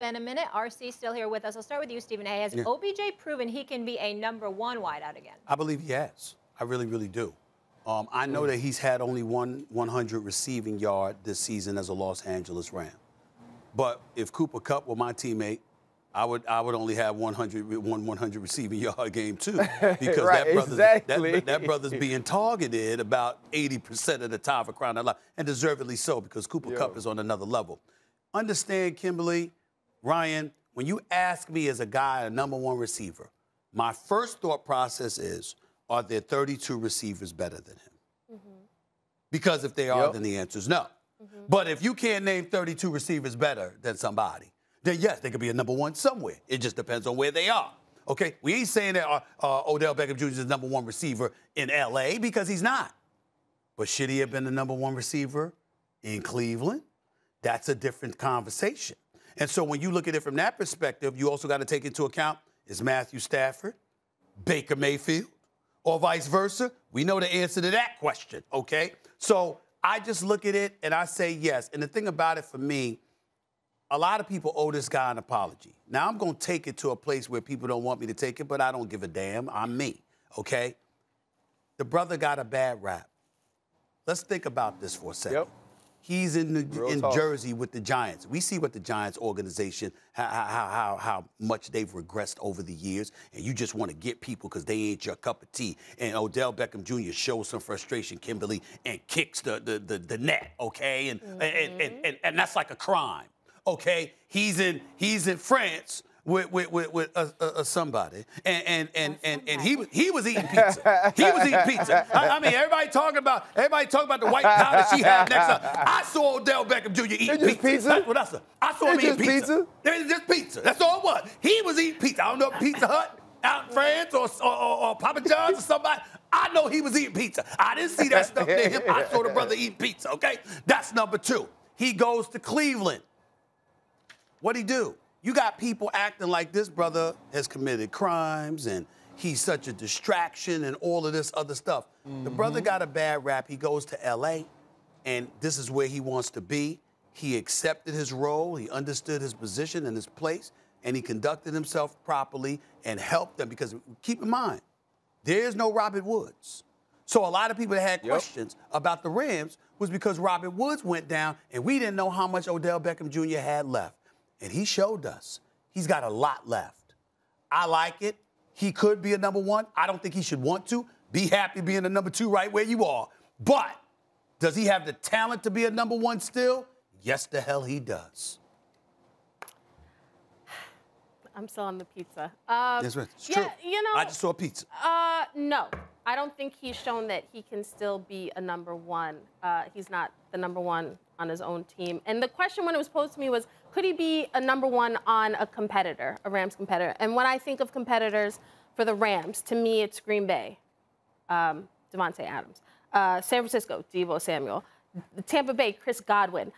Been a minute. RC still here with us. I'll start with you, Stephen A. Has OBJ proven he can be a #1 wideout again? I believe he has. I really, really do. I know that he's had only 100 receiving yard this season as a Los Angeles Ram. But if Cooper Kupp were my teammate, I would only have 100 receiving yard game too, because right, that brother's being targeted about 80% of the time for crying out loud, and deservedly so, because Cooper Kupp is on another level. Understand, Kimberley, Ryan, when you ask me as a guy, a #1 receiver, my first thought process is, are there 32 receivers better than him? Because if they are, then the answer is no. But if you can't name 32 receivers better than somebody, then yes, they could be a #1 somewhere. It just depends on where they are. Okay? We ain't saying that Odell Beckham Jr. is the #1 receiver in L.A. because he's not. But should he have been the #1 receiver in Cleveland? That's a different conversation. And so when you look at it from that perspective, you also got to take into account, is Matthew Stafford, Baker Mayfield, or vice versa? We know the answer to that question, okay? So I just look at it and I say yes. And the thing about it for me, a lot of people owe this guy an apology. Now, I'm going to take it to a place where people don't want me to take it, but I don't give a damn. I'm me, okay? The brother got a bad rap. Let's think about this for a second. He's in Jersey with the Giants. We see what the Giants organization, how much they've regressed over the years, and you just want to get people because they ain't your cup of tea. And Odell Beckham Jr. shows some frustration, Kimberley, and kicks the net, okay? And that's like a crime, okay? He's in France with somebody, and he was eating pizza. He was eating pizza. I mean, everybody talking about the white cow that she had next up. I saw Odell Beckham Jr. eating pizza. That's what I saw. I saw him eating pizza. It was just pizza. That's all it was. He was eating pizza. I don't know if Pizza Hut out in France or Papa John's or somebody. I know he was eating pizza. I didn't see that stuff near him. I saw the brother eating pizza. Okay, that's #2. He goes to Cleveland. What'd he do? You got people acting like this brother has committed crimes and he's such a distraction and all of this other stuff. The brother got a bad rap. He goes to L.A., and this is where he wants to be. He accepted his role. He understood his position and his place, and he conducted himself properly and helped them, because keep in mind, there is no Robert Woods. So a lot of people that had questions about the Rams was because Robert Woods went down, and we didn't know how much Odell Beckham Jr. had left. And he showed us. He's got a lot left. I like it. He could be a #1. I don't think he should want to. Be happy being a #2 right where you are. But does he have the talent to be a #1 still? Yes, the hell he does. I'm still on the pizza. That's right. It's true. You know, I just saw pizza. No. I don't think he's shown that he can still be a #1. He's not the #1 on his own team. And the question when it was posed to me was, could he be a #1 on a competitor, a Rams competitor? And when I think of competitors for the Rams, to me it's Green Bay, Devontae Adams. San Francisco, Deebo Samuel. Tampa Bay, Chris Godwin.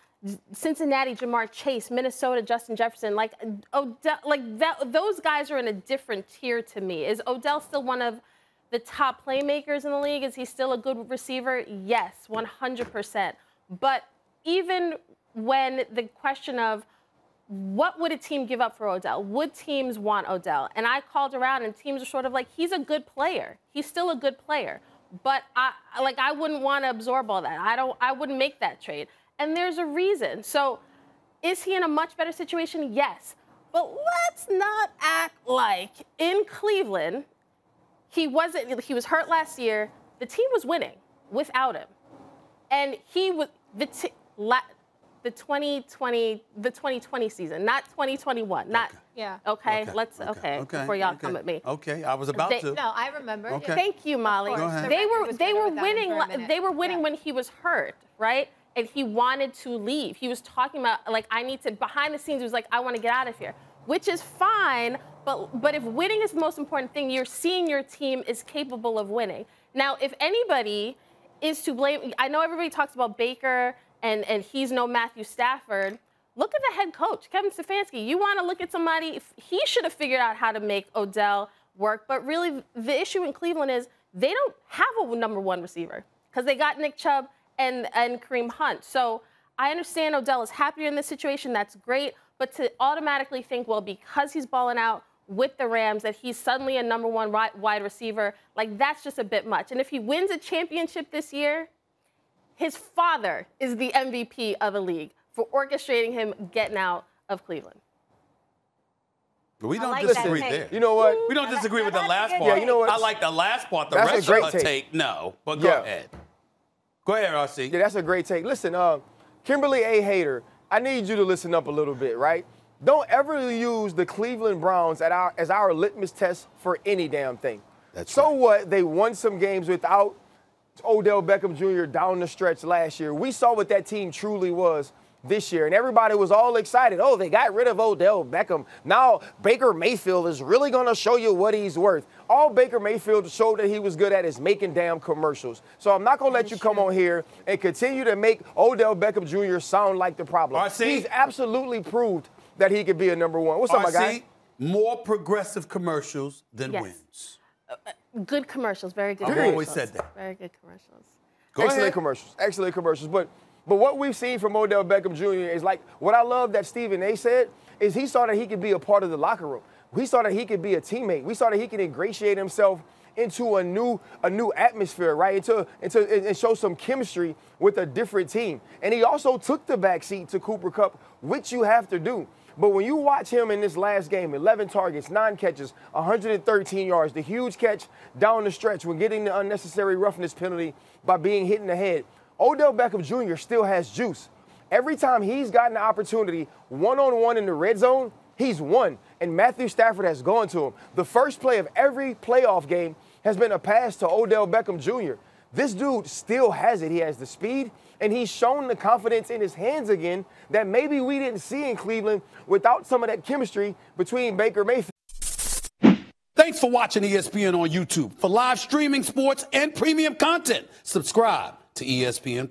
Cincinnati, Jamar Chase. Minnesota, Justin Jefferson. Like, those guys are in a different tier to me. Is Odell still one of the top playmakers in the league? Is he still a good receiver? Yes, 100%. But even when the question of what would a team give up for Odell? Would teams want Odell? And I called around, and teams are sort of like, he's a good player. He's still a good player. But I wouldn't want to absorb all that. I wouldn't make that trade. And there's a reason. So is he in a much better situation? Yes. But let's not act like in Cleveland, he was hurt last year. The team was winning without him. And he was the 2020 season, not 2021. Not okay. Before y'all come at me. Okay, I was about to. No, I remember. Okay. Thank you, Molly. Go ahead. They were winning. They were winning when he was hurt, right? And he wanted to leave. He was talking about, like, I need to, behind the scenes, he was like, I want to get out of here, which is fine. But if winning is the most important thing, you're seeing your team is capable of winning. Now, if anybody is to blame, I know everybody talks about Baker and he's no Matthew Stafford. Look at the head coach, Kevin Stefanski. You want to look at somebody, he should have figured out how to make Odell work. But really, the issue in Cleveland is they don't have a #1 receiver because they got Nick Chubb and Kareem Hunt. So I understand Odell is happier in this situation. That's great. but to automatically think, well, because he's balling out with the Rams, that he's suddenly a number one wide receiver, like that's just a bit much. And if he wins a championship this year, his father is the MVP of the league for orchestrating him getting out of Cleveland. We don't like disagree that there. You know what? We don't disagree with the that's last a good part. Yeah, you know what? I like the last part. The That's a rest great of the take. take, no. But go ahead. Go ahead, RC. Yeah, that's a great take. Listen, Kimberley A. Hater, I need you to listen up a little bit, right? Don't ever use the Cleveland Browns as our litmus test for any damn thing. That's so right. what? They won some games without Odell Beckham Jr. down the stretch last year. We saw what that team truly was this year, and everybody was all excited. Oh, they got rid of Odell Beckham. Now Baker Mayfield is really going to show you what he's worth. All Baker Mayfield showed that he was good at is making damn commercials. So I'm not going to let you come on here and continue to make Odell Beckham Jr. sound like the problem. RC? He's absolutely proved that he could be a number one. What's up, my guy? More progressive commercials than Yes. wins. Good commercials, very good I've commercials. always said that. Very good commercials. Go Excellent ahead. commercials. Excellent commercials. But what we've seen from Odell Beckham Jr. is like what I love that Stephen A. said is he saw that he could be a part of the locker room. We saw that he could be a teammate. We saw that he could ingratiate himself into a new atmosphere, right? And show some chemistry with a different team. And he also took the backseat to Cooper Kupp, which you have to do. But when you watch him in this last game, 11 targets, 9 catches, 113 yards, the huge catch down the stretch when getting the unnecessary roughness penalty by being hit in the head, Odell Beckham Jr. still has juice. Every time he's gotten the opportunity one-on-one in the red zone, he's won. And Matthew Stafford has gone to him. The first play of every playoff game has been a pass to Odell Beckham Jr. This dude still has it. He has the speed, and he's shown the confidence in his hands again that maybe we didn't see in Cleveland without some of that chemistry between Baker Mayfield. Thanks for watching ESPN on YouTube. For live streaming, sports, and premium content, subscribe to ESPN+.